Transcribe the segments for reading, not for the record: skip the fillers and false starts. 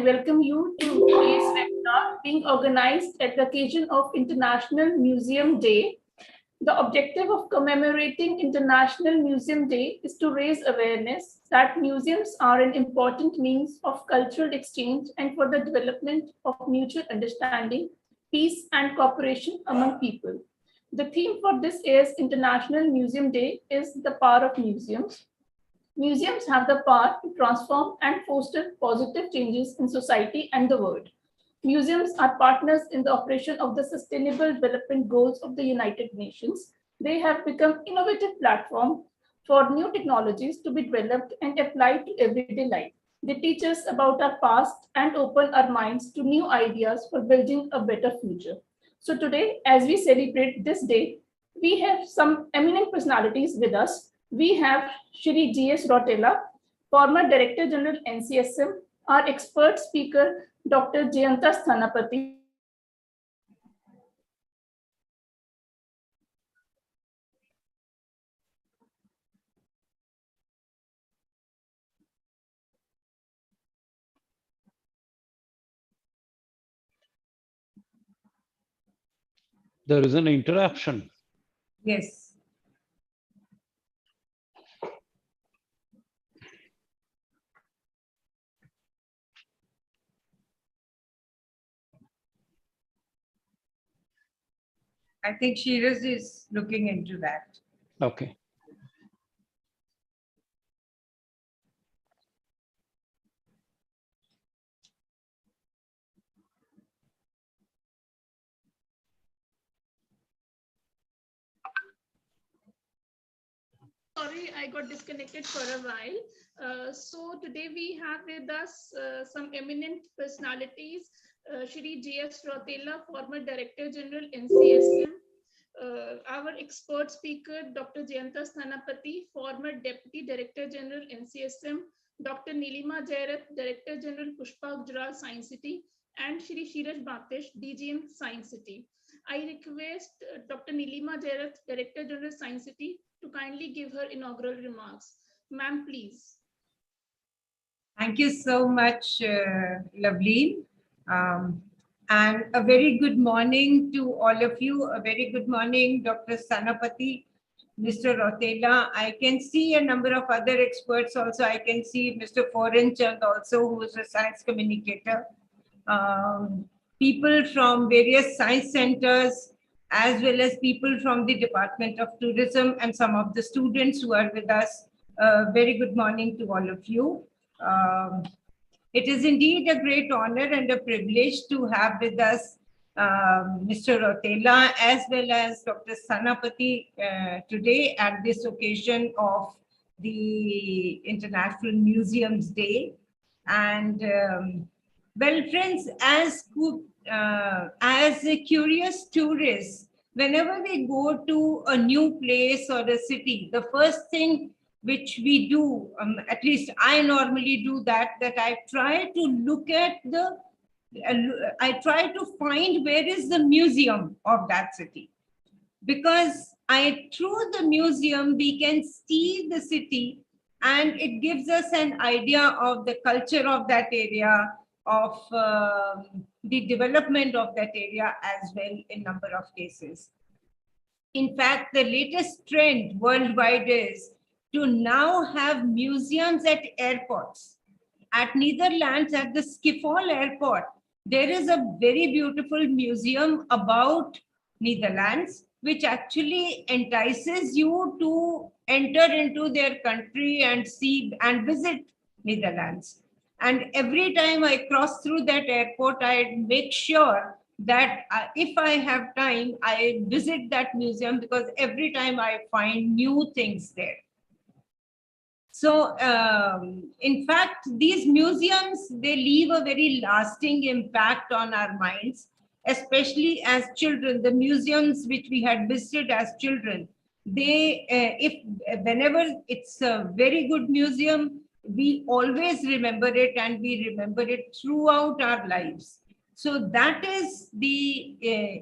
welcome you to today's webinar being organized at the occasion of International Museum Day. The objective of commemorating International Museum Day is to raise awareness that museums are an important means of cultural exchange and for the development of mutual understanding, peace, and cooperation among people. The theme for this year's International Museum Day is the power of museums. Museums have the power to transform and foster positive changes in society and the world. Museums are partners in the operation of the Sustainable Development Goals of the United Nations. They have become innovative platforms for new technologies to be developed and applied to everyday life. They teach us about our past and open our minds to new ideas for building a better future. So today, as we celebrate this day, we have some eminent personalities with us. We have Shri G.S. Rotela, former Director General NCSM, our expert speaker, Dr. Jayanta Sthanapati. There is an interruption. Yes. I think Shiraz is looking into that. Okay. Sorry, I got disconnected for a while. So today we have with us some eminent personalities. Shri G.S. Rotela, former Director General NCSM. Our expert speaker, Dr. Jayanta Sthanapati, former Deputy Director General NCSM. Dr. Nilima Jairath, Director General Pushpa Gujarat Science City. And Shri Shiraj Batish, DGM Science City. I request Dr. Nilima Jairath, Director General Science City, to kindly give her inaugural remarks. Ma'am, please. Thank you so much, Loveleen. And a very good morning to all of you. A very good morning, Dr. Sthanapati, Mr. Rotela. I can see a number of other experts also. I can see Mr. Forenchand also, who is a science communicator. People from various science centers, as well as people from the Department of Tourism and some of the students who are with us. Very good morning to all of you. It is indeed a great honor and a privilege to have with us Mr. Rotela as well as Dr. Sthanapati today at this occasion of the International Museums Day. And well, friends, as a curious tourist, whenever we go to a new place or a city, the first thing which we do, at least I normally do that I try to look at I try to find where is the museum of that city. Because through the museum, we can see the city and it gives us an idea of the culture of that area, of the development of that area as well in number of cases. In fact, the latest trend worldwide is to now have museums at airports. At Netherlands, at the Schiphol airport, there is a very beautiful museum about Netherlands, which actually entices you to enter into their country and see and visit Netherlands. And every time I cross through that airport, I make sure that if I have time, I visit that museum because every time I find new things there. So, in fact, these museums, they leave a very lasting impact on our minds, especially as children. The museums which we had visited as children, whenever it's a very good museum, we always remember it and we remember it throughout our lives. So that is the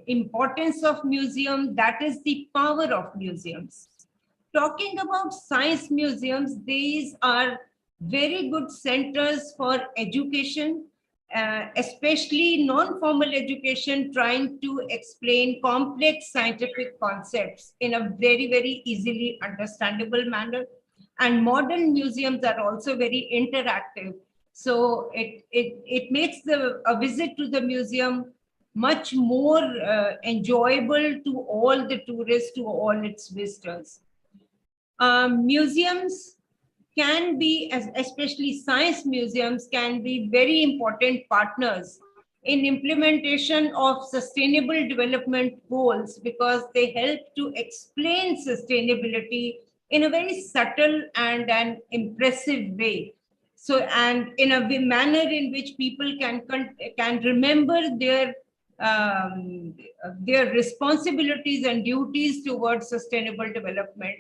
importance of museum. That is the power of museums. Talking about science museums, these are very good centers for education, especially non-formal education, trying to explain complex scientific concepts in a very, very easily understandable manner. And modern museums are also very interactive. So it makes a visit to the museum much more enjoyable to all the tourists, to all its visitors. Museums can be, especially science museums, can be very important partners in implementation of sustainable development goals, because they help to explain sustainability in a very subtle and an impressive way. So, and in a manner in which people can remember their responsibilities and duties towards sustainable development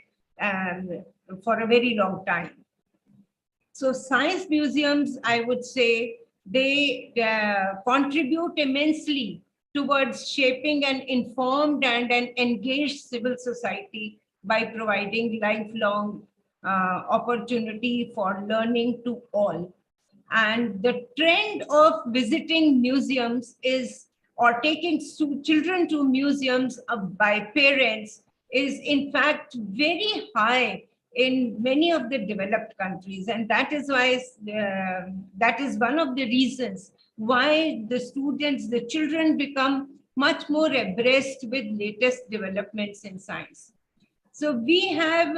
for a very long time. So science museums, I would say, they contribute immensely towards shaping an informed and an engaged civil society by providing lifelong opportunity for learning to all. And the trend of visiting museums is, or taking children to museums by parents, is in fact very high in many of the developed countries. And that is why, that is one of the reasons why the students, the children, become much more abreast with latest developments in science. So we have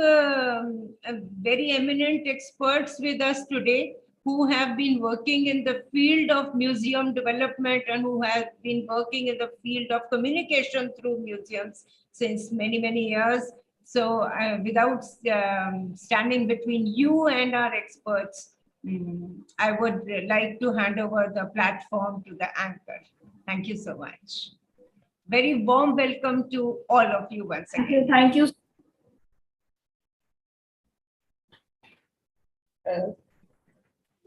very eminent experts with us today who have been working in the field of museum development and who have been working in the field of communication through museums since many, many years. So without standing between you and our experts, I would like to hand over the platform to the anchor. Thank you so much. Very warm welcome to all of you once again. Thank you.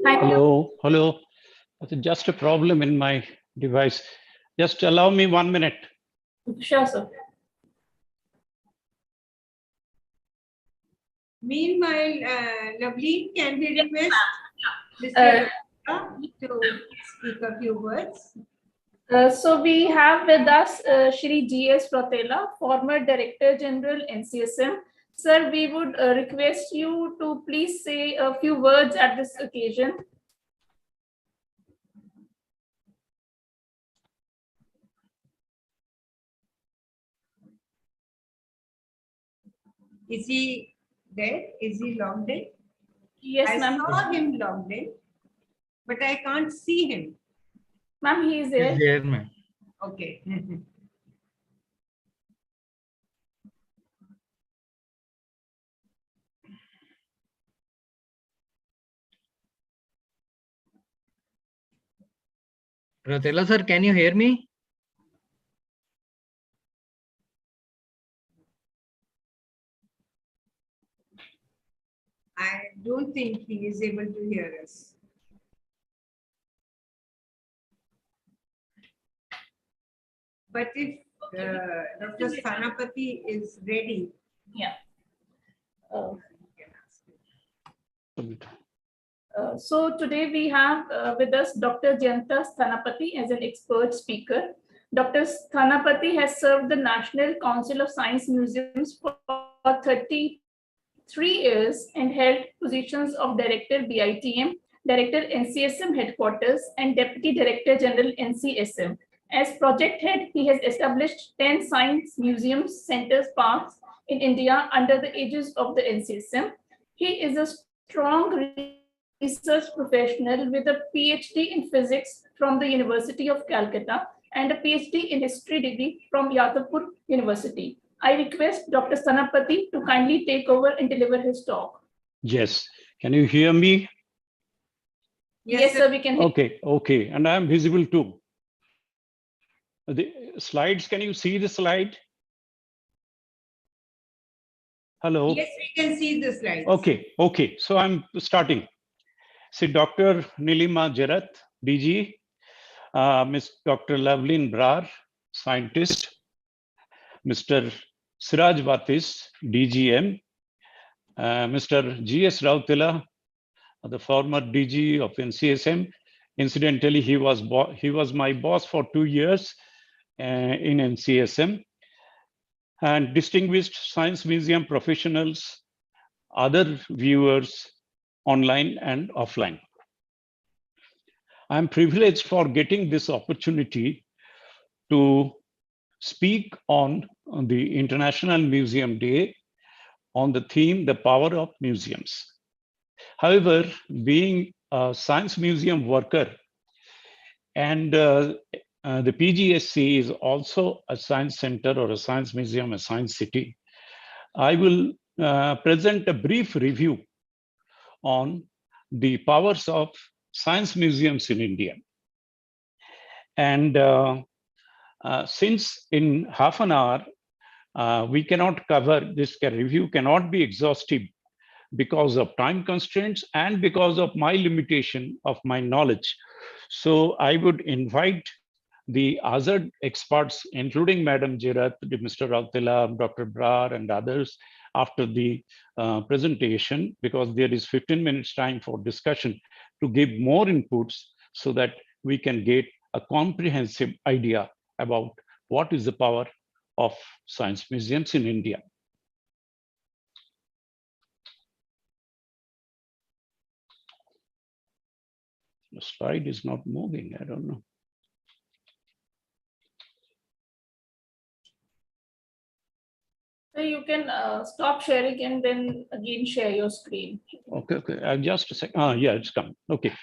Thank you. Hello. It's just a problem in my device. Just allow me 1 minute. Sure, sir. Meanwhile, Lovely, can we request Mr. to speak a few words? So we have with us Shri G.S. Rotela, former Director General NCSM. Sir, we would request you to please say a few words at this occasion. Is he there? Is he logged in? Yes, ma'am. I saw him logged in, but I can't see him. Ma'am, he is there. He's here, ma'am. Okay. Rotela sir, can you hear me? I don't think he is able to hear us. But if Dr. Sthanapati is ready, Yeah. So today we have with us Dr. Jayanta Sthanapati as an expert speaker. Dr. Sthanapati has served the National Council of Science Museums for 33 years and held positions of Director BITM, Director NCSM Headquarters, and Deputy Director General NCSM. As project head, he has established 10 science museums, centers, parks in India under the aegis of the NCSM. He is a strong research professional with a PhD in physics from the University of Calcutta and a PhD in history degree from Yadavpur University. I request Dr. Sthanapati to kindly take over and deliver his talk. Yes. Can you hear me? Yes, sir, we can hear. Okay. And I am visible too. The slides, can you see the slide? Hello? yes, we can see the slides. Okay. So I'm starting. See, Dr. Nilima Jarath, DG, Ms. Dr. Loveleen Brar, scientist, Mr. Siraj Batis, DGM, Mr. G.S. Rautela, the former DG of NCSM, Incidentally, he was my boss for 2 years in NCSM. And distinguished science museum professionals, other viewers online and offline. I'm privileged for getting this opportunity to speak on the International Museum Day on the theme, the power of museums. However, being a science museum worker and the PGSC is also a science center or a science museum, a science city, I will present a brief review on the powers of science museums in India. And since in half an hour, we cannot cover, this review cannot be exhaustive because of time constraints and because of my limitation of my knowledge. So I would invite the other experts, including Madam Jirat, Mr. Rautela, Dr. Brar, and others, after the presentation, because there is 15 minutes time for discussion, to give more inputs so that we can get a comprehensive idea about what is the power of science museums in India. The slide is not moving, I don't know. So you can stop sharing and then again share your screen. Okay, just a second. Yeah, it's come. Okay.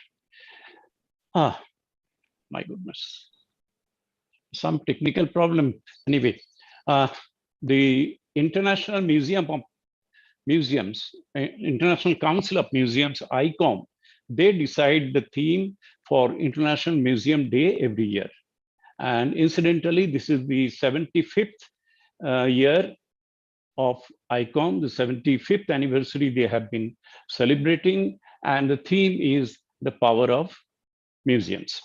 My goodness. Some technical problem. Anyway, the International Museum of Museums, International Council of Museums, ICOM, they decide the theme for International Museum Day every year. And incidentally, this is the 75th year of ICOM, the 75th anniversary they have been celebrating, and the theme is the power of museums.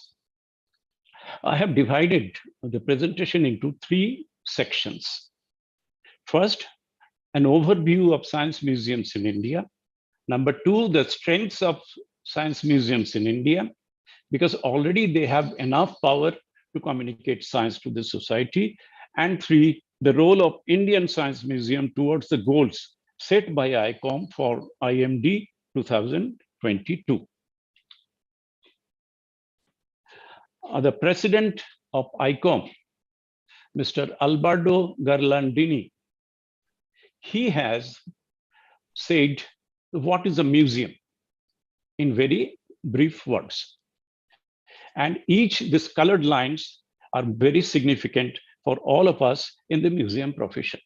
I have divided the presentation into 3 sections. First, an overview of science museums in India. Number 2, the strengths of science museums in India, because already they have enough power to communicate science to the society. And 3, the role of Indian Science Museum towards the goals set by ICOM for IMD 2022. The president of ICOM, Mr. Alberto Garlandini, he has said, what is a museum? In very brief words. And these colored lines are very significant for all of us in the museum profession.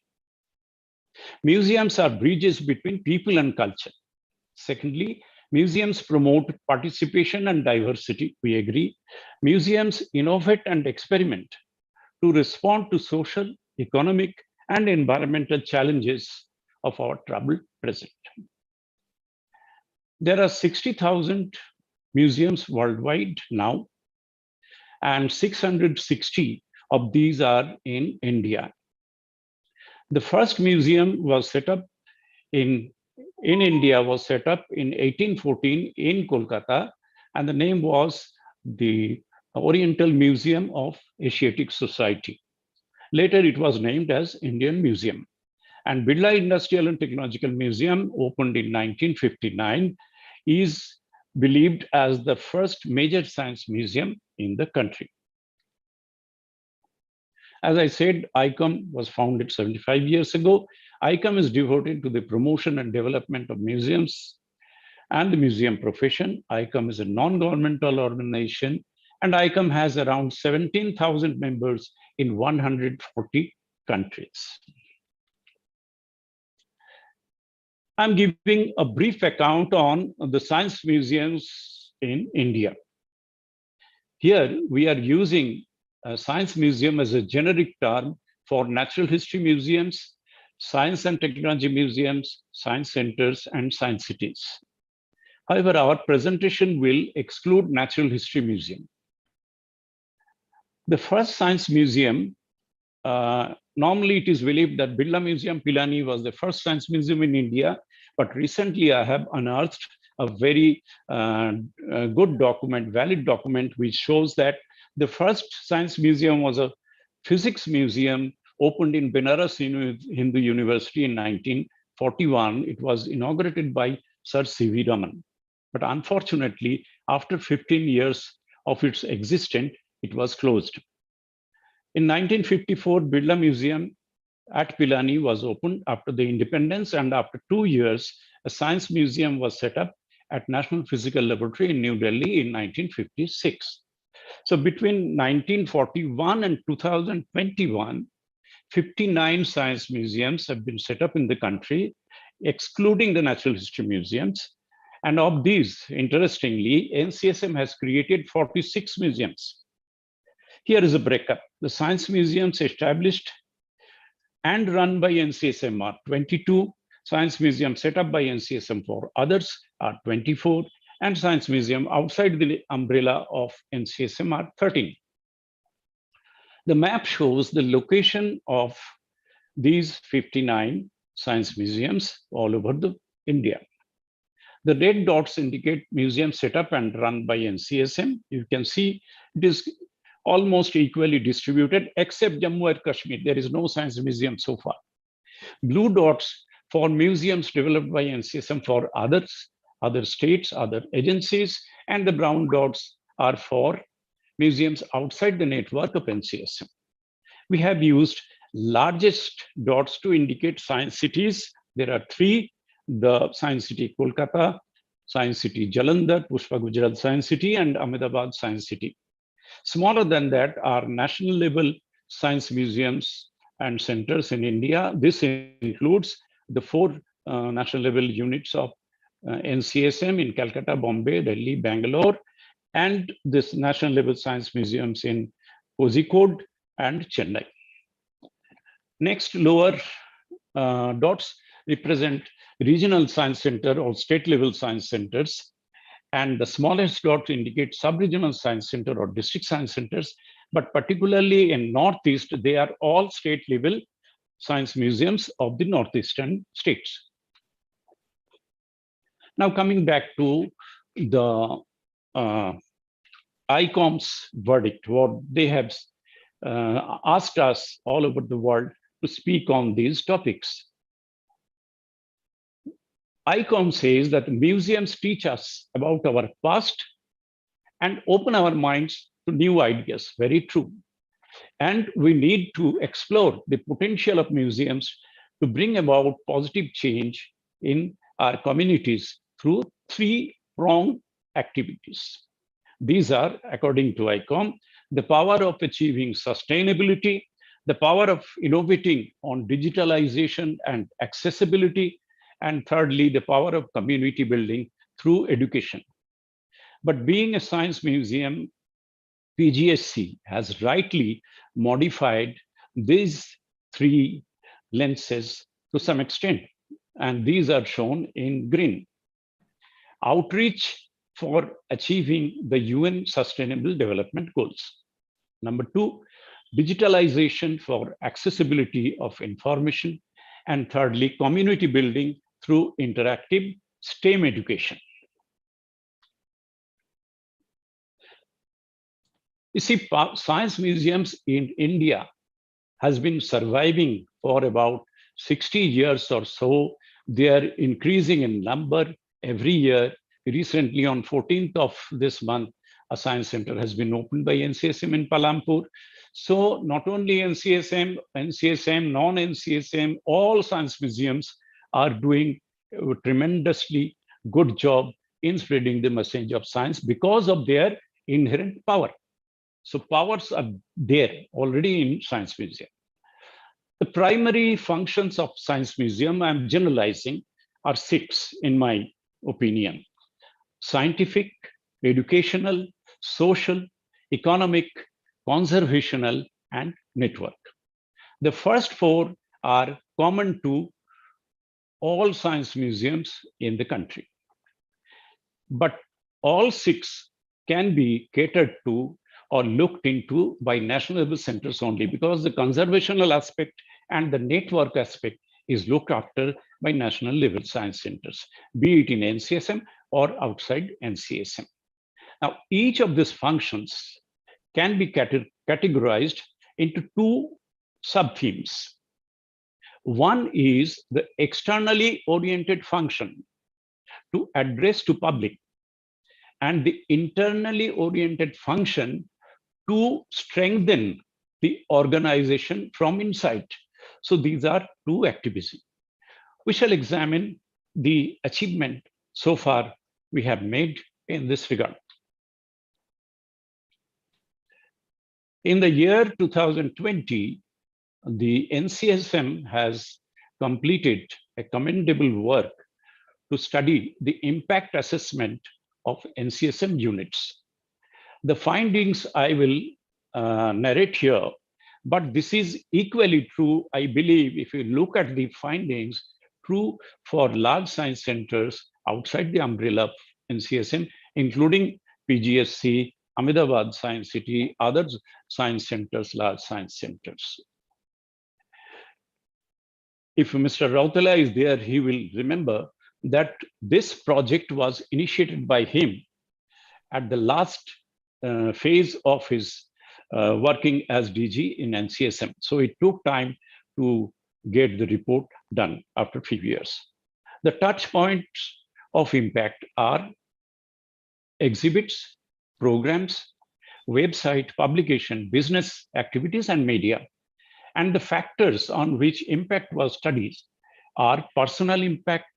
Museums are bridges between people and culture. Secondly, museums promote participation and diversity, we agree. Museums innovate and experiment to respond to social, economic, and environmental challenges of our troubled present. There are 60,000 museums worldwide now, and 660 of these are in India. The first museum was set up in India was set up in 1814 in Kolkata, and the name was the Oriental Museum of Asiatic Society. Later, it was named as Indian Museum. And Birla Industrial and Technological Museum, opened in 1959, is believed as the first major science museum in the country. As I said, ICOM was founded 75 years ago. ICOM is devoted to the promotion and development of museums and the museum profession. ICOM is a non-governmental organization, and ICOM has around 17,000 members in 140 countries. I'm giving a brief account on the science museums in India. Here, we are using a science museum as a generic term for natural history museums, science and technology museums, science centers, and science cities. However, our presentation will exclude natural history museum. The first science museum, normally it is believed that Birla Museum, Pilani was the first science museum in India, but recently I have unearthed a very good document, valid document, which shows that the first science museum was a physics museum opened in Benares Hindu University in 1941. It was inaugurated by Sir C.V. Raman. But unfortunately, after 15 years of its existence, it was closed. In 1954, Birla Museum at Pilani was opened after the independence, and after 2 years, a science museum was set up at National Physical Laboratory in New Delhi in 1956. So between 1941 and 2021, 59 science museums have been set up in the country, excluding the natural history museums. And of these, interestingly, NCSM has created 46 museums. Here is a breakup. The science museums established and run by NCSM are 22, science museums set up by NCSM for others are 24, and science museum outside the umbrella of NCSM are 13. The map shows the location of these 59 science museums all over India. The red dots indicate museums set up and run by NCSM. You can see it is almost equally distributed, except Jammu and Kashmir. There is no science museum so far. Blue dots for museums developed by NCSM for others, other states, other agencies, and the brown dots are for museums outside the network of NCSM. We have used largest dots to indicate science cities. There are 3, the Science City Kolkata, Science City Jalandhar, Pushpa Gujarat Science City, and Ahmedabad Science City. Smaller than that are national level science museums and centers in India. This includes the 4 national level units of NCSM in Calcutta, Bombay, Delhi, Bangalore, and this national level science museums in Kozhikode and Chennai. Next, lower dots represent regional science center or state level science centers. And the smallest dot indicates sub-regional science center or district science centers, but particularly in Northeast, they are all state level science museums of the Northeastern states. Now coming back to the Icoms verdict, what they have asked us all over the world to speak on these topics. Icoms says that museums teach us about our past and open our minds to new ideas. Very true. And we need to explore the potential of museums to bring about positive change in our communities through 3-pronged activities. These are, according to Icom, the power of achieving sustainability, the power of innovating on digitalization and accessibility, and thirdly, the power of community building through education. But being a science museum, PGSC has rightly modified these 3 lenses to some extent, and these are shown in green. Outreach for achieving the UN Sustainable Development Goals. Number 2, digitalization for accessibility of information. And thirdly, community building through interactive STEM education. You see, science museums in India has been surviving for about 60 years or so. They are increasing in number every year. Recently, on 14th of this month, a science center has been opened by NCSM in Palampur. So not only NCSM, non-NCSM, all science museums are doing a tremendously good job in spreading the message of science because of their inherent power. So powers are there already in science museum. The primary functions of science museum, I'm generalizing, are 6 in my opinion: scientific, educational, social, economic, conservational, and network. The first 4 are common to all science museums in the country. But all 6 can be catered to or looked into by national level centers only, because the conservational aspect and the network aspect is looked after by national level science centers, be it in NCSM or outside NCSM. Now, each of these functions can be categorized into two sub-themes. One is the externally oriented function to address to public, and the internally oriented function to strengthen the organization from inside. So these are two activities. We shall examine the achievement so far we have made in this regard. In the year 2020, the NCSM has completed a commendable work to study the impact assessment of NCSM units. The findings I will narrate here, but this is equally true, I believe, if you look at the findings, true for large science centers outside the umbrella of NCSM, including PGSC, Ahmedabad Science City, other science centers, large science centers. If Mr. Rautala is there, he will remember that this project was initiated by him at the last phase of his working as DG in NCSM. So it took time to get the report done after a few years. The touch points of impact are exhibits, programs, website, publication, business activities, and media. And the factors on which impact was studied are personal impact,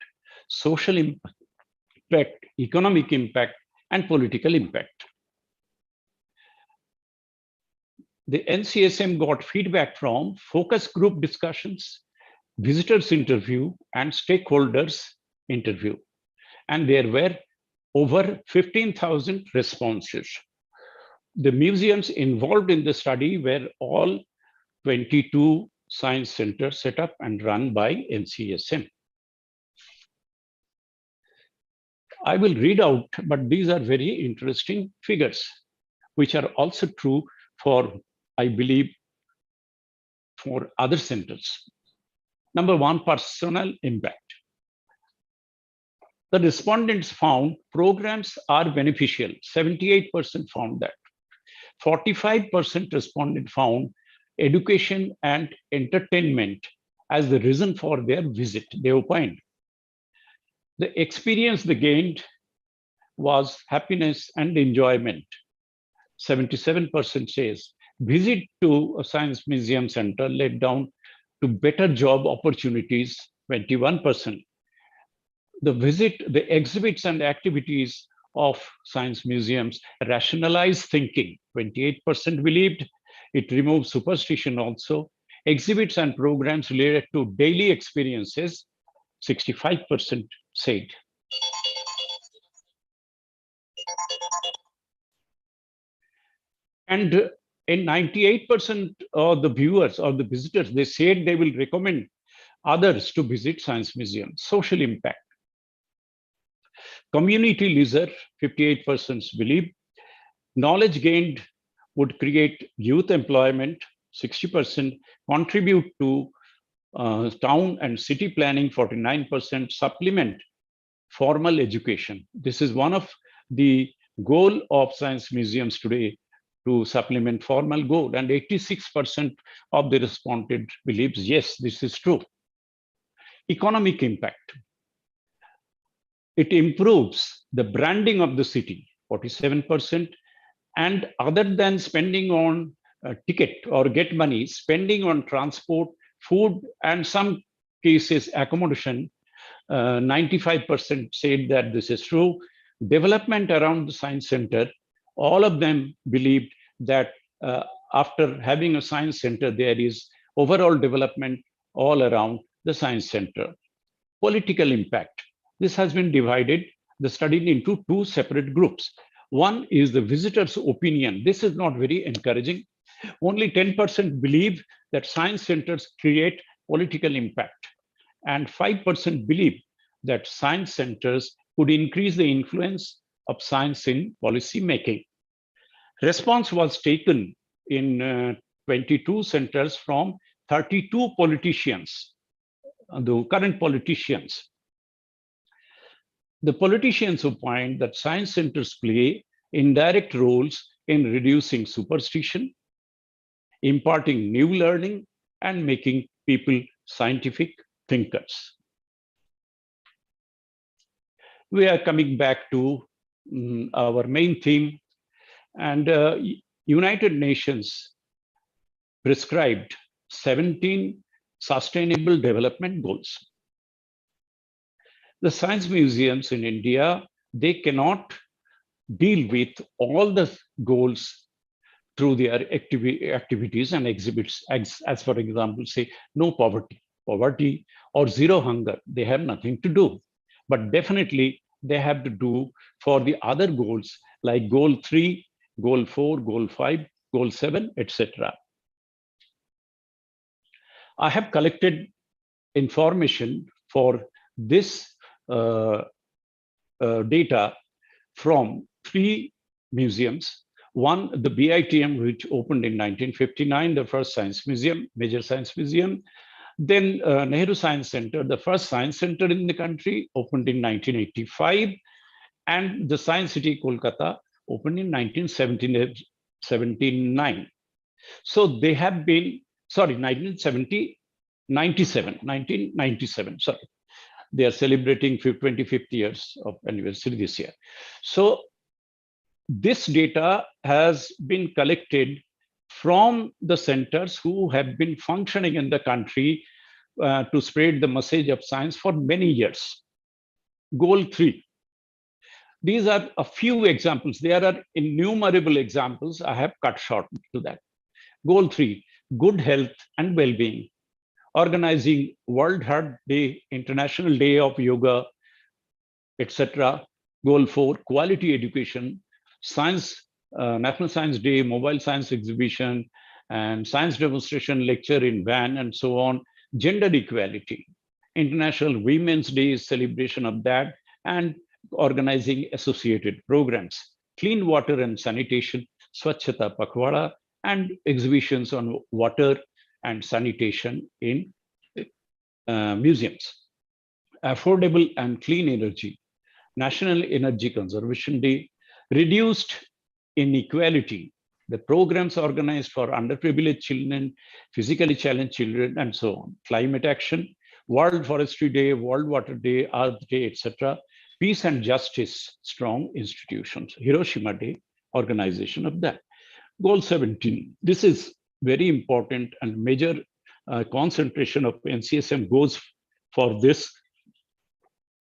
social impact, economic impact, and political impact. The NCSM got feedback from focus group discussions, visitors interview, and stakeholders interview. And there were over 15,000 responses. The museums involved in the study were all 22 science centers set up and run by NCSM. I will read out, but these are very interesting figures, which are also true for, I believe, for other centers. Number one, personal impact. The respondents found programs are beneficial. 78% found that. 45% respondent found education and entertainment as the reason for their visit. They opined. The experience they gained was happiness and enjoyment. 77% says visit to a science museum center led down to better job opportunities. 21%. The exhibits and activities of science museums rationalize thinking. 28% believed it removes superstition also. Exhibits and programs related to daily experiences, 65% said. And in 98% of the viewers or the visitors, they said they will recommend others to visit science museums. Social impact. Community leisure, 58% believe. Knowledge gained would create youth employment, 60%. Contribute to town and city planning, 49%. Supplement formal education. This is one of the goal of science museums today, to supplement formal goal, and 86% of the respondent believes yes, this is true. Economic impact. It improves the branding of the city, 47%, and other than spending on a ticket or get money, spending on transport, food, and some cases accommodation, 95% said that this is true. Development around the science center, all of them believed that after having a science center, there is overall development all around the science center. Political impact. This has been divided, the study, into two separate groups. One is the visitor's opinion. This is not very encouraging. Only 10% believe that science centers create political impact, and 5% believe that science centers could increase the influence of science in policy making. Response was taken in 22 centers from 32 politicians, the current politicians. The politicians opine that science centers play indirect roles in reducing superstition, imparting new learning, and making people scientific thinkers. We are coming back to our main theme, and United Nations prescribed 17 Sustainable Development Goals. The science museums in India, they cannot deal with all the goals through their activities and exhibits, as for example, say, no poverty or zero hunger. They have nothing to do. But definitely they have to do for the other goals like goal 3, goal 4, goal 5, goal 7, etc. I have collected information for this data from 3 museums. One, the BITM, which opened in 1959, the first science museum, major science museum. Then Nehru Science Center, the first science center in the country, opened in 1985. And the Science City, Kolkata, opened in 1979. So they have been, sorry, 1997, sorry. They are celebrating 25th years of anniversary this year. So this data has been collected from the centers who have been functioning in the country to spread the message of science for many years. Goal 3. These are a few examples. There are innumerable examples. I have cut short to that. Goal 3, good health and well-being. Organizing World Heart Day, International Day of Yoga, etc. Goal 4, quality education, science, National Science Day, mobile science exhibition, and science demonstration lecture in van, and so on. Gender equality, International Women's Day celebration of that, and organizing associated programs. Clean water and sanitation, Swachhata Pakhwada, and exhibitions on water and sanitation in museums. Affordable and clean energy, National Energy Conservation Day. Reduced inequality, the programs organized for underprivileged children, physically challenged children, and so on. Climate action, World Forestry Day, World Water Day, Earth Day, etc. Peace and justice, strong institutions. Hiroshima Day, organization of that. Goal 17. This is very important and major concentration of NCSM goes for this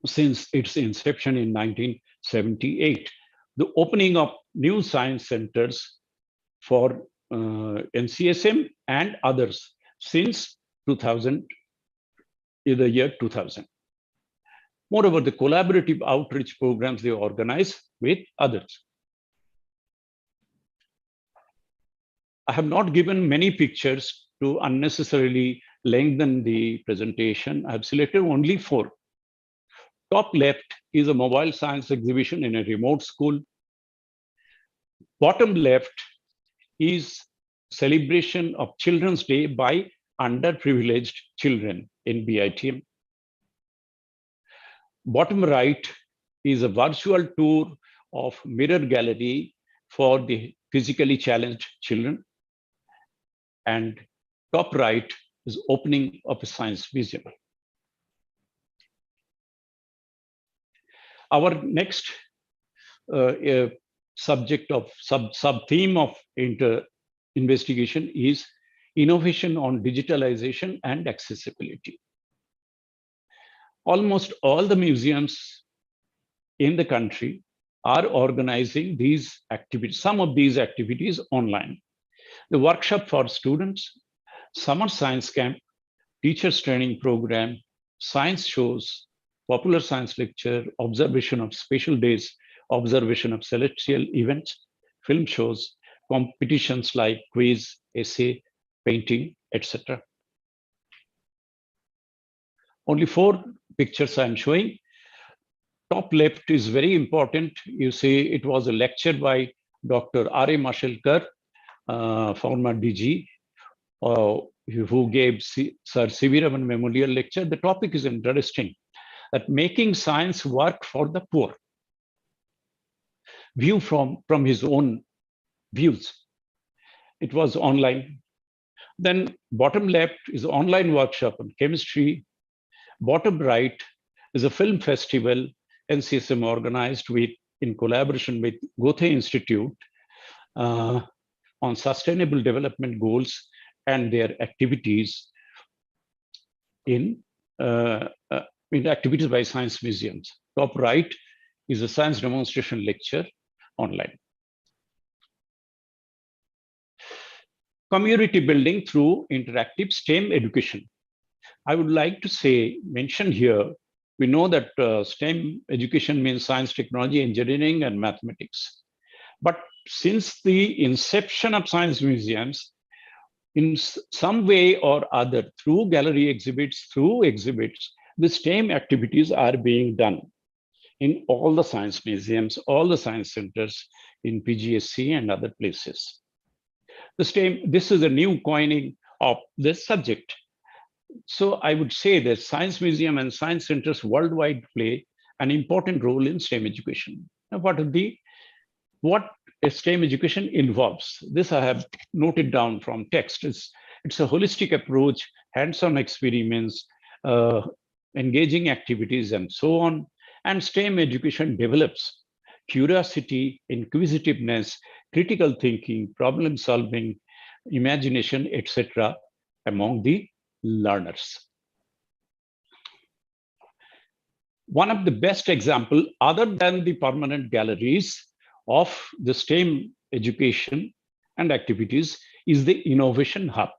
since its inception in 1978. The opening of new science centers for NCSM and others since 2000, in the year 2000. Moreover, the collaborative outreach programs they organize with others. I have not given many pictures to unnecessarily lengthen the presentation. I have selected only 4. Top left is a mobile science exhibition in a remote school. Bottom left is celebration of Children's Day by underprivileged children in BITM. Bottom right is a virtual tour of mirror gallery for the physically challenged children. And top right is opening of a science museum. Our next subject of sub-theme of investigation is innovation on digitalization and accessibility. Almost all the museums in the country are organizing these activities, some of these activities online. The workshop for students, summer science camp, teachers training program, science shows, popular science lecture, observation of special days, observation of celestial events, film shows, competitions like quiz, essay, painting, etc. Only 4 pictures I'm showing. Top left is very important. You see, it was a lecture by Dr. R.A. Mashelkar, former DG, who gave Sir C.V. Raman Memorial Lecture. The topic is interesting. that making science work for the poor. View from his own views. It was online. Then bottom left is online workshop on chemistry. Bottom right is a film festival NCSM organized in collaboration with Goethe Institute on sustainable development goals and their activities in activities by science museums. Top right is a science demonstration lecture online. Community building through interactive STEM education. I would like to mention here, we know that STEM education means science, technology, engineering, and mathematics. But since the inception of science museums, in some way or other, through gallery exhibits, the STEM activities are being done in all the science museums, all the science centers in PGSC and other places. The STEM, this is a new coining of this subject. So I would say that science museum and science centers worldwide play an important role in STEM education. Now, what STEM education involves? This I have noted down from text. It's a holistic approach, hands-on experiments, engaging activities, and so on. And STEM education develops curiosity, inquisitiveness, critical thinking, problem solving, imagination, etc. among the learners. One of the best examples, other than the permanent galleries of the STEM education and activities, is the Innovation Hub.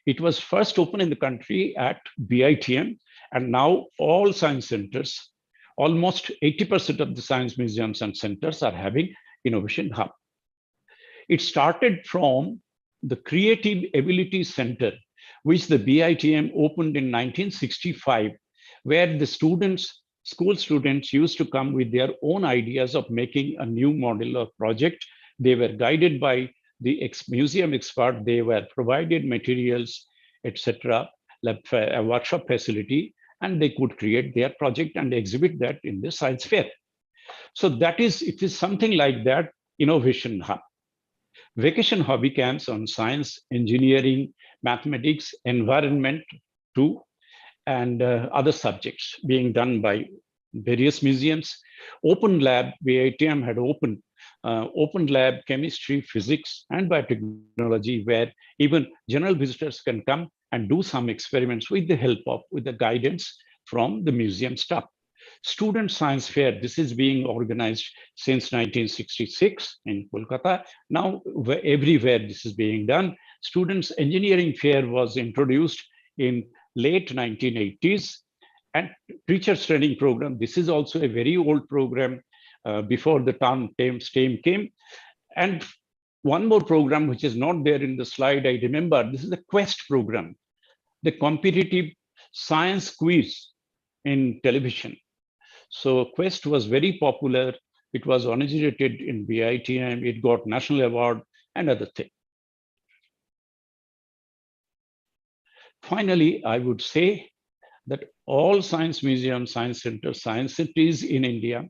It was first opened in the country at BITM, and now all science centers, almost 80% of the science museums and centers are having Innovation Hub. It started from the Creative Ability Center, which the BITM opened in 1965, where the school students used to come with their own ideas of making a new model or project. They were guided by the museum expert. They were provided materials, etc., a workshop facility, and they could create their project and exhibit that in the science fair. So it is something like that, Innovation Hub. Vacation hobby camps on science, engineering, mathematics, environment too, and other subjects being done by various museums. Open lab, BITM had opened open lab, chemistry, physics, and biotechnology, where even general visitors can come and do some experiments with the guidance from the museum staff. Student Science Fair, this is being organized since 1966 in Kolkata. Now, everywhere this is being done. Students Engineering Fair was introduced in late 1980s. And Teachers Training Program, this is also a very old program before the term STEM came. And one more program, which is not there in the slide, I remember, this is the Quest program, the competitive science quiz in television. So Quest was very popular. It was originated in BITM. It got national award and other things. Finally, I would say that all science museums, science centers, science cities in India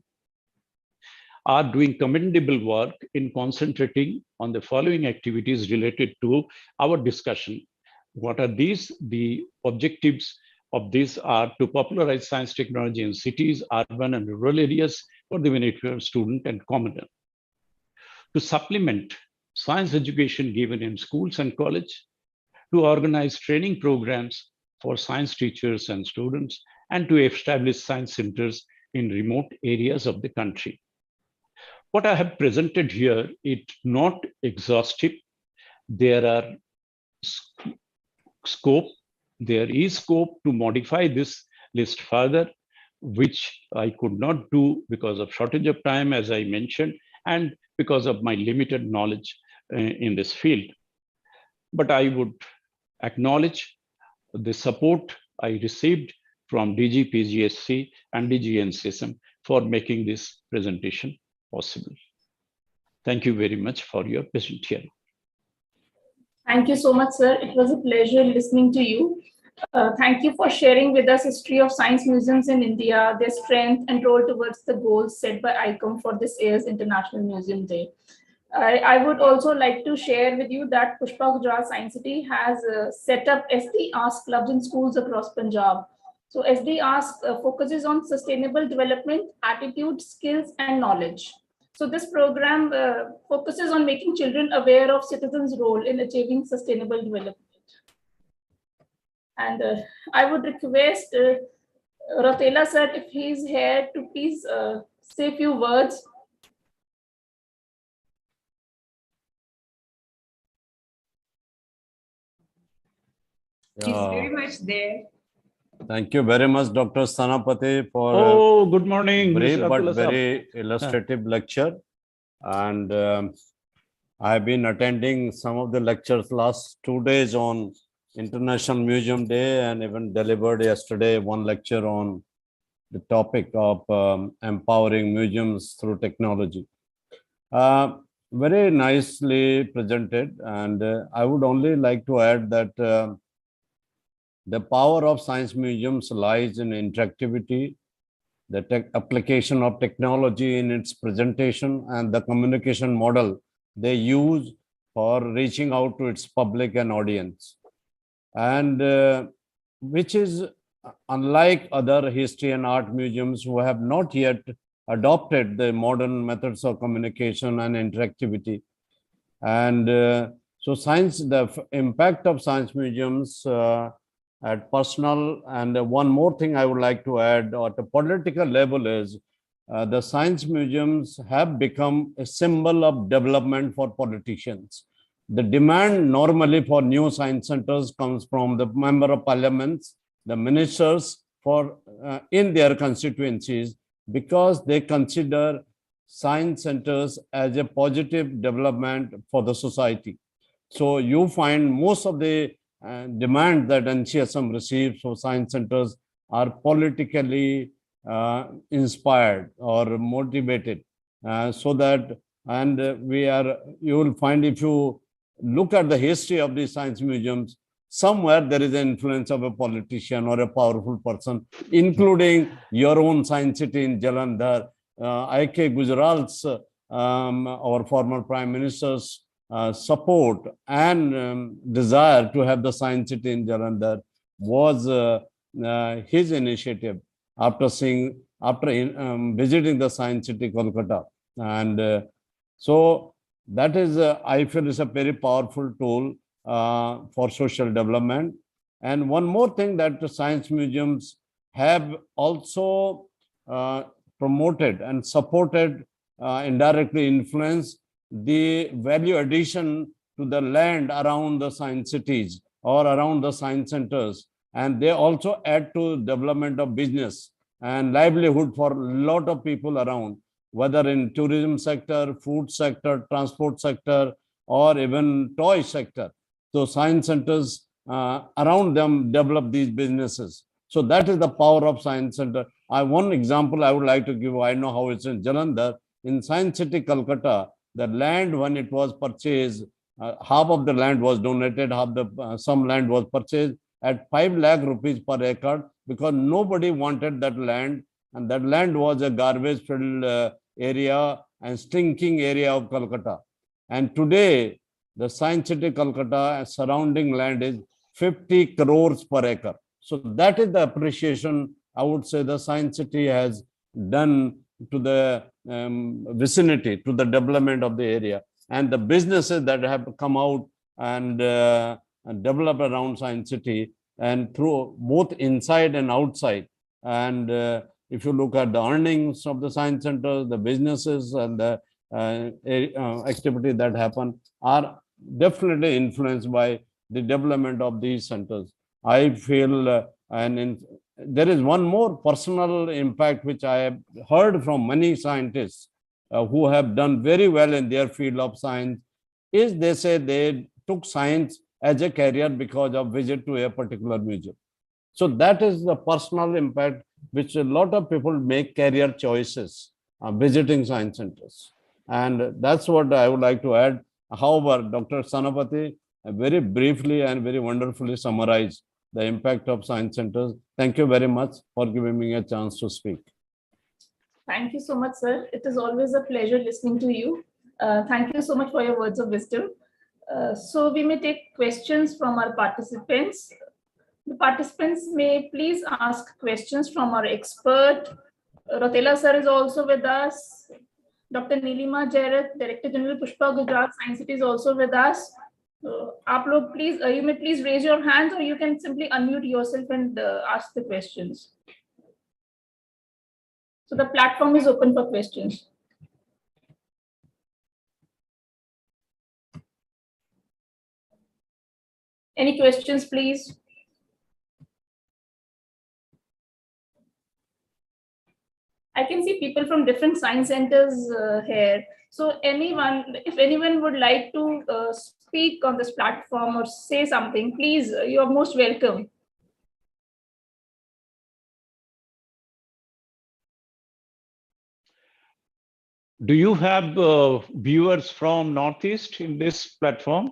are doing commendable work in concentrating on the following activities related to our discussion. What are these? The objectives of these are to popularize science technology in cities, urban and rural areas for the benefit of student and commoner. To supplement science education given in schools and college, to organize training programs for science teachers and students, and to establish science centers in remote areas of the country. What I have presented here is not exhaustive. There are scope. There is scope to modify this list further, which I could not do because of shortage of time, as I mentioned, and because of my limited knowledge in this field. But I would acknowledge the support I received from DG PGSC and DG NCSM for making this presentation possible. Thank you very much for your patient hearing. Thank you so much, sir. It was a pleasure listening to you. Thank you for sharing with us history of science museums in India, their strength and role towards the goals set by ICOM for this year's International Museum Day. I would also like to share with you that Pushpa Gujarat Science City has set up SD Ask clubs in schools across Punjab. So SD Ask focuses on sustainable development, attitude, skills, and knowledge. So this program focuses on making children aware of citizens' role in achieving sustainable development. And I would request Rotela sir, if he's here, to please say a few words. He's very much there. Thank you very much, Dr. Stanapati, for Oh, good morning, brief Mr. but Abdullah Sahab. very illustrative lecture. And I've been attending some of the lectures last 2 days on International Museum Day, and even delivered yesterday one lecture on the topic of empowering museums through technology. Very nicely presented, and I would only like to add that the power of science museums lies in interactivity, the application of technology in its presentation, and the communication model they use for reaching out to its public and audience. And which is unlike other history and art museums who have not yet adopted the modern methods of communication and interactivity. And so the impact of science museums at personal, and one more thing I would like to add at a political level is the science museums have become a symbol of development for politicians. The demand normally for new science centers comes from the member of parliaments, the ministers for in their constituencies, because they consider science centers as a positive development for the society. So you find most of the demand that NCSM receives for science centers are politically inspired or motivated, so that, and you will find, if you look at the history of these science museums, somewhere there is an influence of a politician or a powerful person, including your own science city in Jalandhar. I.K. Gujarat's, our former Prime Minister's support and desire to have the science city in Jalandhar was his initiative after visiting the science city Kolkata. And so that is, I feel, is a very powerful tool for social development. And one more thing that the science museums have also promoted and supported, indirectly influenced the value addition to the land around the science cities or around the science centers. And they also add to development of business and livelihood for a lot of people around, whether in tourism sector, food sector, transport sector, or even toy sector. So science centers around them develop these businesses. So that is the power of science center. One example I would like to give, I know how it's in Jalandhar. In Science City, Calcutta, the land, when it was purchased, half of the land was donated, some land was purchased at 5 lakh rupees per acre, because nobody wanted that land, and that land was a garbage-filled area and stinking area of Calcutta. And today, the Science City Calcutta surrounding land is 50 crores per acre. So that is the appreciation, I would say, the Science City has done to the vicinity, to the development of the area, and the businesses that have come out and develop around Science City, and through both inside and outside. And if you look at the earnings of the science centers, the businesses and the activity that happen are definitely influenced by the development of these centers. I feel, there is one more personal impact which I have heard from many scientists who have done very well in their field of science, is they say they took science as a career because of visit to a particular museum. So that is the personal impact which a lot of people make career choices visiting science centers. And that's what I would like to add. However, Dr. Sanapati very briefly and very wonderfully summarized the impact of science centers. Thank you very much for giving me a chance to speak. Thank you so much, sir. It is always a pleasure listening to you. Thank you so much for your words of wisdom. So we may take questions from our participants. The participants may please ask questions from our expert. Rotela sir is also with us. Dr. Nilima Jairath, Director General Pushpa Gujarat Science City is also with us. Aap log please, you may please raise your hands, or you can simply unmute yourself and ask the questions. So the platform is open for questions. Any questions, please? I can see people from different science centers here. So if anyone would like to speak on this platform or say something, please, you are most welcome. Do you have viewers from Northeast in this platform?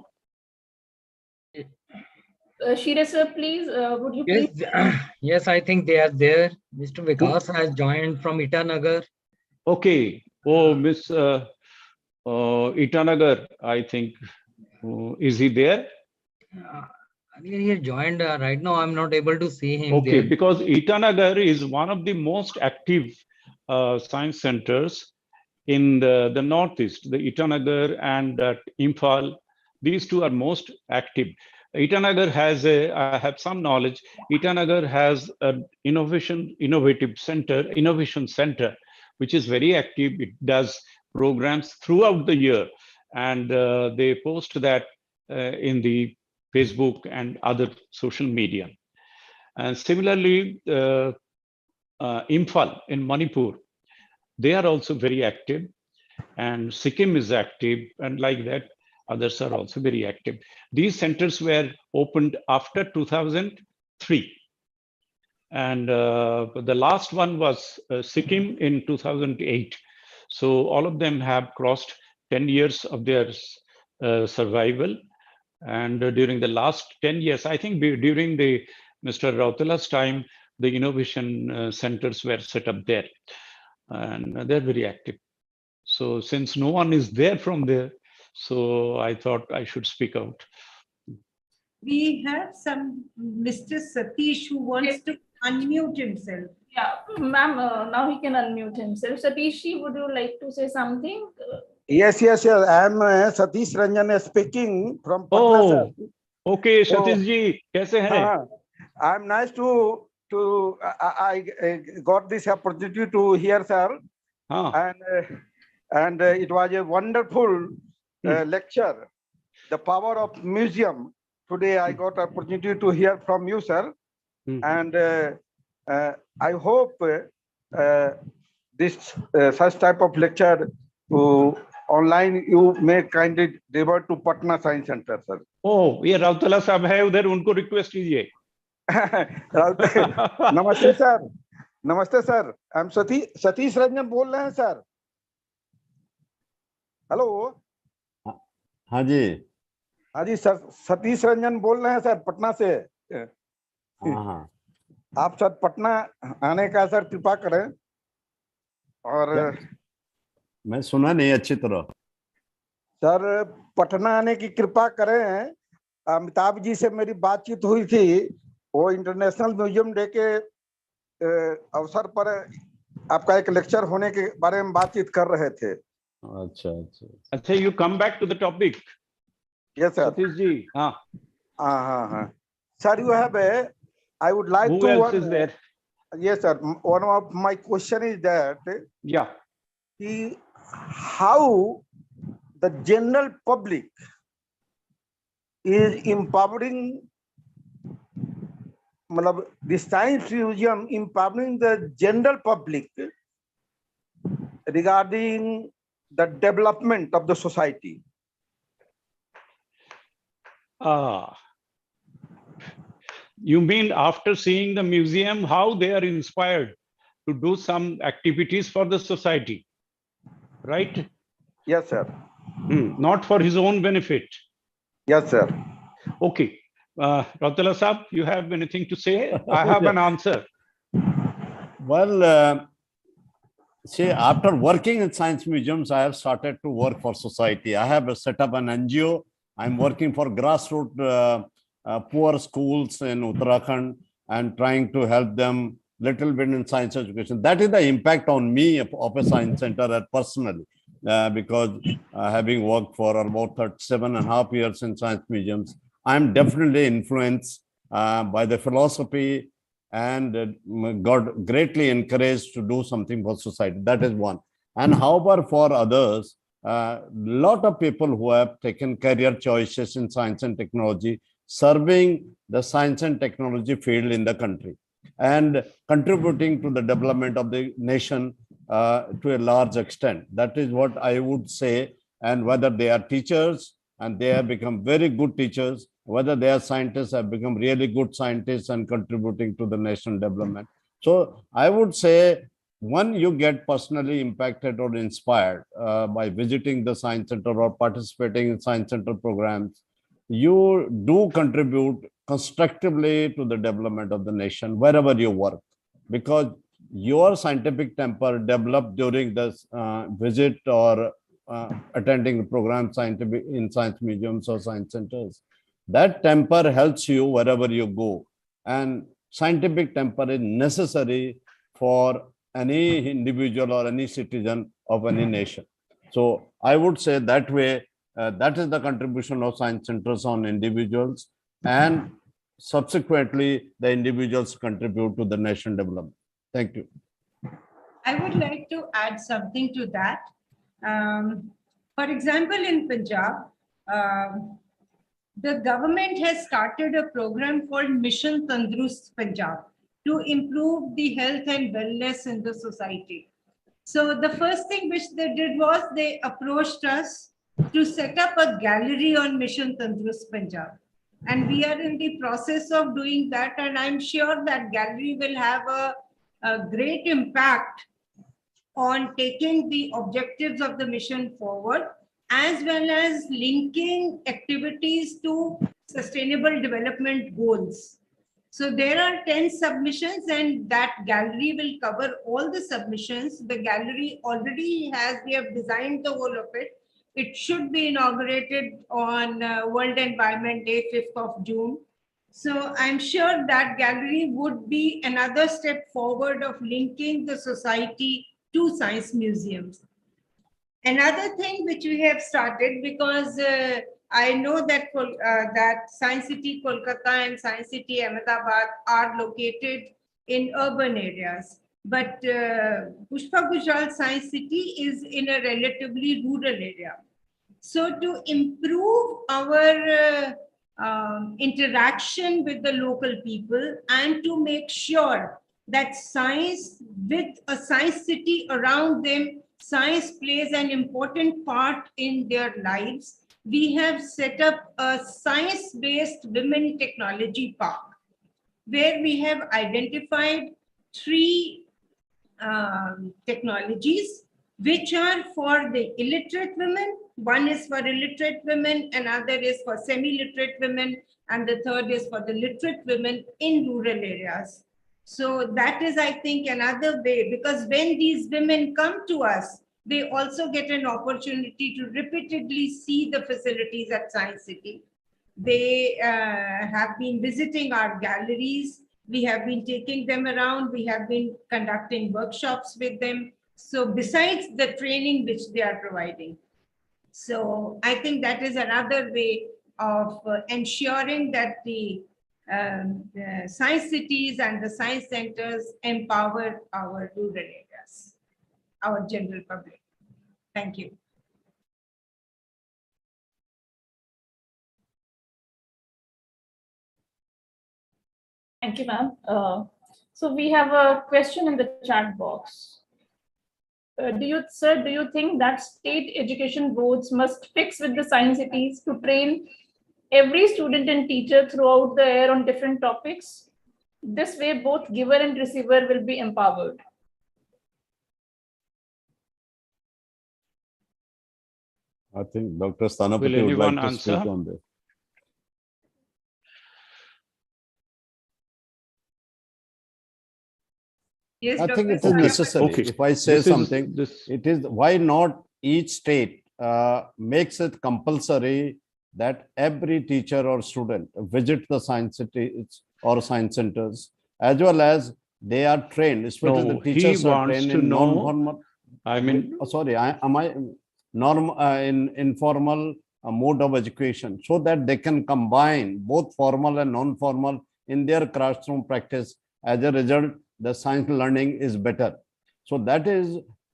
Shira sir, please, would you please? Yes, yes, I think they are there. Mr. Vikas has joined from Itanagar. Okay. Oh, Miss Itanagar, I think. Is he there? He joined right now. I'm not able to see him Okay, there. because Itanagar is one of the most active science centers in the Northeast. The Itanagar and Imphal, these two are most active. Itanagar has I have some knowledge. Itanagar has an innovation center, which is very active. It does programs throughout the year, and they post that in the Facebook and other social media. And similarly, Imphal in Manipur, they are also very active, and Sikkim is active, and like that, others are also very active. These centers were opened after 2003. And the last one was Sikkim in 2008. So all of them have crossed 10 years of their survival. And during the last 10 years, I think during the Mr. Rautela's time, the innovation centers were set up there. And they're very active. So since no one is there from there, so I thought I should speak out. We have some Mr. Satish who wants to unmute himself. Yeah, ma'am, now he can unmute himself. Satishi, would you like to say something? Yes. I am Satish Ranjan speaking from Patna. Oh, Sir. okay, Satish ji, kaise hai? I am nice to I got this opportunity to hear, sir, and it was a wonderful lecture. The power of museum. Today I got opportunity to hear from you, sir, and I hope this such type of lecture online you may kindly deliver to Patna Science Center, sir. Oh, ये राउतला साहब है उधर, उनको request कीजिए. नमस्ते sir. नमस्ते sir. I'm Satish Ranjan बोल रहे हैं सर. हेलो. हाँ जी. हाँ जी सर, सतीश रंजन बोल रहे हैं सर पटना से. हाँ. आप सर पटना आने का सर कृपा करें. और मैं सुना नहीं अच्छी तरह. सर पटना आने की कृपा करें. अमिताभ जी से मेरी बातचीत हुई थी. वो इंटरनेशनल म्यूजियम डे के अवसर पर आपका एक लेक्चर होने के बारे में बातचीत कर रहे थे. अच्छा, you come back to the topic. Yes, sir. Satish ji, Sir, you have I would like who to. Who else is there? Yes, sir. One of my question is that. Yeah. How the general public is empowering, the science museum empowering the general public regarding the development of the society. You mean after seeing the museum, how they are inspired to do some activities for the society, right? Yes, sir. Not for his own benefit. Yes, sir. Okay. Rautala Saab, you have anything to say? I have an answer. Well, see, after working in science museums, I have started to work for society. I have set up an NGO. I'm working for grassroots poor schools in Uttarakhand and trying to help them little bit in science education. That is the impact on me of a science center personally, because having worked for about 37.5 years in science museums, I'm definitely influenced by the philosophy and got greatly encouraged to do something for society. That is one. And however, for others, lot of people who have taken career choices in science and technology, serving the science and technology field in the country and contributing to the development of the nation to a large extent. That is what I would say. And whether they are teachers and they have become very good teachers, whether they are scientists, have become really good scientists and contributing to the national development. So I would say, one, you get personally impacted or inspired by visiting the science center or participating in science center programs. You do contribute constructively to the development of the nation wherever you work, because your scientific temper developed during this visit or attending the program scientific in science museums or science centers. That temper helps you wherever you go, and scientific temper is necessary for any individual or any citizen of any nation. So I would say that way, that is the contribution of science centers on individuals, and subsequently the individuals contribute to the nation development. Thank you. I would like to add something to that. For example, in Punjab, the government has started a program called Mission Tandurust Punjab to improve the health and wellness in the society. So the first thing which they did was they approached us to set up a gallery on Mission Tandurust Punjab. And we are in the process of doing that. And I'm sure that gallery will have a great impact on taking the objectives of the mission forward, as well as linking activities to sustainable development goals. So there are 10 submissions and that gallery will cover all the submissions. The gallery already has, we have designed the whole of it. It should be inaugurated on World Environment Day, 5th of June. So I'm sure that gallery would be another step forward of linking the society to science museums. Another thing which we have started, because I know that that Science City Kolkata and Science City Ahmedabad are located in urban areas, but Pushpa Gujral Science City is in a relatively rural area. So to improve our interaction with the local people and to make sure that science, with a science city around them, science plays an important part in their lives, we have set up a science-based women technology park where we have identified 3 technologies which are for the illiterate women. One is for illiterate women, another is for semi-literate women, and the third is for the literate women in rural areas. So that is, I think, another way, because when these women come to us, they also get an opportunity to repeatedly see the facilities at Science City. They have been visiting our galleries. We have been taking them around. We have been conducting workshops with them. So besides the training which they are providing. So I think that is another way of ensuring that the science cities and the science centers empower our rural areas, our general public. Thank you. Thank you, ma'am. So we have a question in the chat box. Do you think that state education boards must fix with the science cities to train every student and teacher throughout the year on different topics? This way, both giver and receiver will be empowered. I think Dr. Stanapati would like to speak on this. Yes, I think Dr. it is Saravanan. necessary. Okay. If I say This is- something, this- it is why not each state makes it compulsory that every teacher or student visit the science cities or science centers, as well as they are trained, especially No, the teachers he are wants trained to in know. non-formal. I mean, Sorry, am I in informal mode of education, so that they can combine both formal and non-formal in their classroom practice. As a result, the science learning is better. So that is,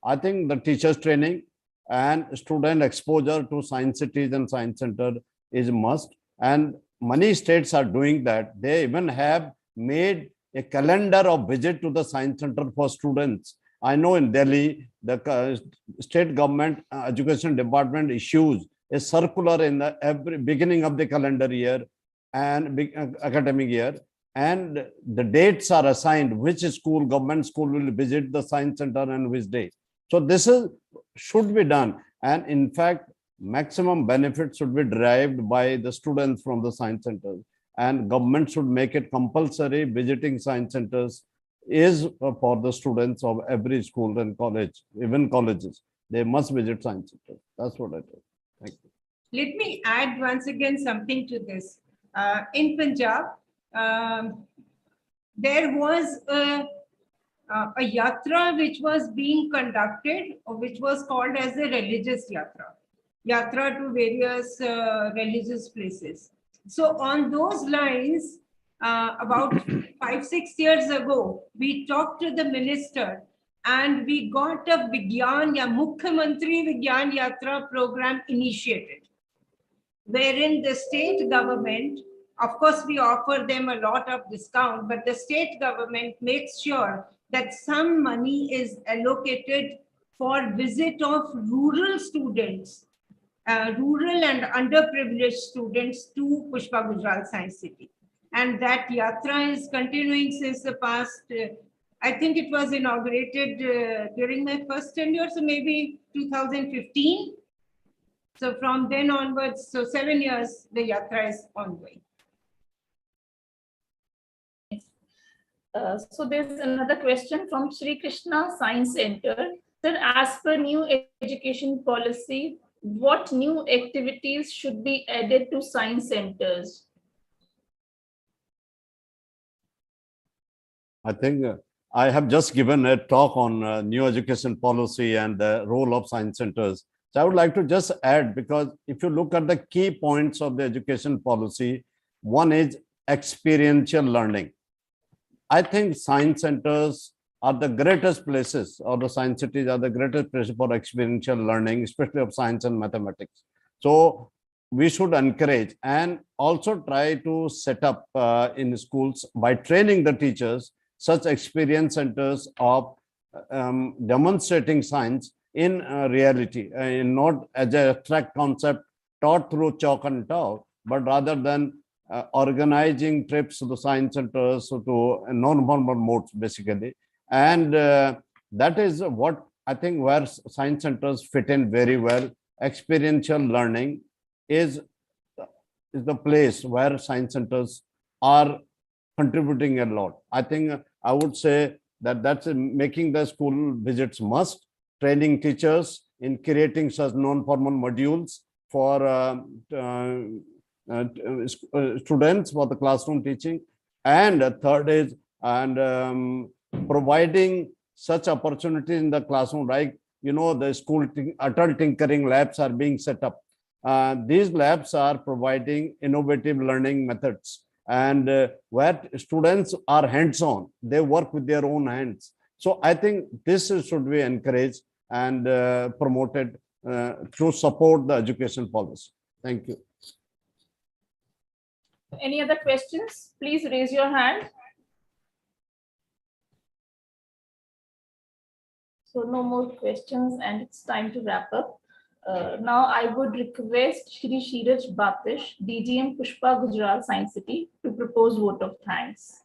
I think, the teachers training and student exposure to science cities and science center is must. And many states are doing that. They even have made a calendar of visit to the science center for students. I know in Delhi, the state government education department issues a circular in the every beginning of the calendar year and academic year, and the dates are assigned which school, government school, will visit the science center and which day. So this is should be done, and in fact maximum benefit should be derived by the students from the science centers, and government should make it compulsory visiting science centers is for the students of every school and college, even colleges. They must visit science centers. That's what I think. Thank you. Let me add once again something to this. In Punjab, there was a yatra which was being conducted, or which was called as a religious yatra to various religious places. So on those lines, about 5-6 years ago, we talked to the minister and we got a Vigyan ya Mukhyamantri Vigyan Yatra program initiated, wherein the state government, of course, we offer them a lot of discount, but the state government makes sure that some money is allocated for visit of rural students, rural and underprivileged students to Pushpa Gujral Science City. And that yatra is continuing since the past, I think it was inaugurated during my first tenure, so maybe 2015. So from then onwards, so 7 years, the yatra is ongoing. So there's another question from Sri Krishna Science Center. Sir, as per new education policy, what new activities should be added to science centers? I think I have just given a talk on new education policy and the role of science centers. So I would like to just add, because if you look at the key points of the education policy, one is experiential learning. I think science centers are the greatest places, or the science cities are the greatest places for experiential learning, especially of science and mathematics. So we should encourage and also try to set up in schools, by training the teachers, such experience centers of demonstrating science in reality, not as an abstract concept taught through chalk and tau, but rather than organizing trips to the science centers, to non-formal modes, basically. And that is what I think where science centers fit in very well. Experiential learning is the place where science centers are contributing a lot. I think I would say that that's making the school visits must, training teachers in creating such non-formal modules for students for the classroom teaching. And third is providing such opportunities in the classroom, like, you know, the school adult tinkering labs are being set up. These labs are providing innovative learning methods, and where students are hands-on, they work with their own hands. So I think this should be encouraged and promoted to support the education policy. Thank you. Any other questions? Please raise your hand. So no more questions, and it's time to wrap up. Now I would request Shri Shiraj Batish, DGM Pushpa Gujral Science City, to propose vote of thanks.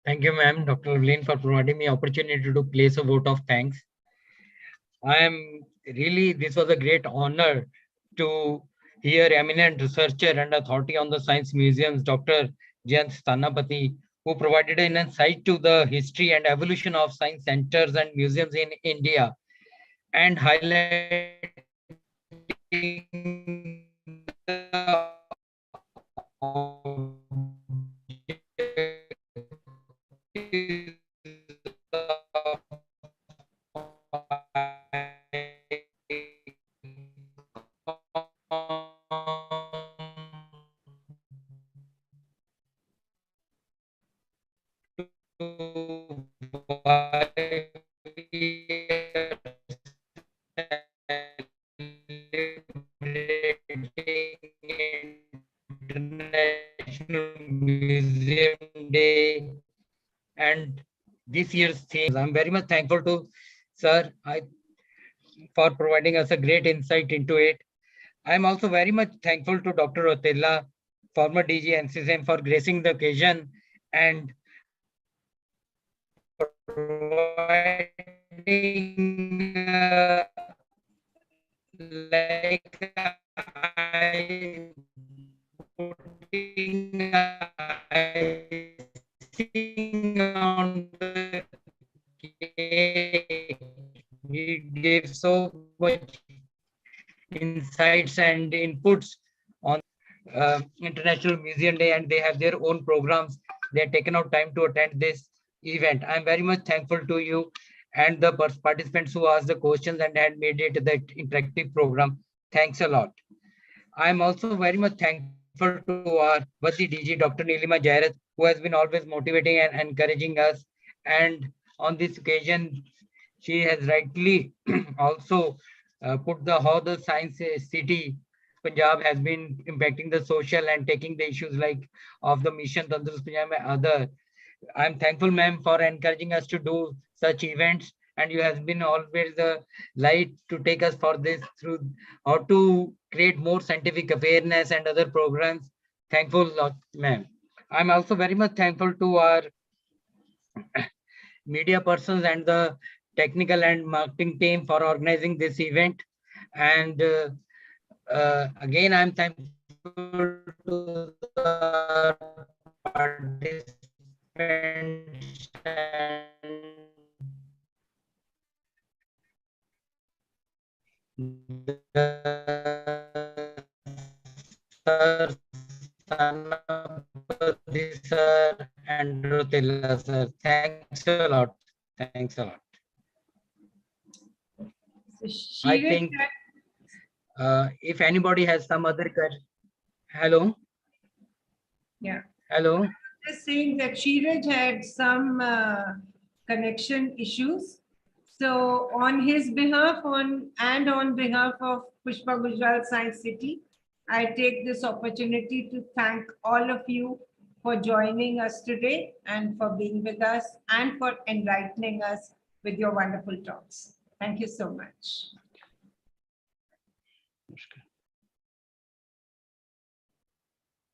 Thank you, ma'am, Dr. Evelyn, for providing me opportunity to place a vote of thanks. This was a great honor to hear eminent researcher and authority on the science museums, Dr. Jayant Stanapati, who provided an insight to the history and evolution of science centers and museums in India, and highlighting International Museum Day and this year's theme. I'm very much thankful to Sir for providing us a great insight into it. I'm also very much thankful to Dr. Rotella, former DG NCSM, for gracing the occasion and providing like putting icing on the cake. He gave so much insights and inputs on International Museum Day, and they have their own programs. They have taken out time to attend this event. I'm very much thankful to you and the participants who asked the questions and had made it that interactive program. Thanks a lot. I'm also very much thankful to our Vadi DG, Dr. Nilima Jairat, who has been always motivating and encouraging us. And on this occasion, she has rightly also put how the science city Punjab has been impacting the social and taking the issues like of the mission Tandurust Punjab and other. I'm thankful, ma'am, for encouraging us to do such events, and you have been always the light to take us for this through how to create more scientific awareness and other programs. Thankful, ma'am. I'm also very much thankful to our media persons and the technical and marketing team for organizing this event. And again, I'm thankful to the participants Sir Sanapati sir and Rotella sir. Thanks a lot. Thanks a lot. So I think if anybody has some other question. Hello. Yeah. Hello. Just saying that Sheeraj had some connection issues. So on his behalf and on behalf of Pushpa Gujral Science City, I take this opportunity to thank all of you for joining us today and for being with us and for enlightening us with your wonderful talks. Thank you so much.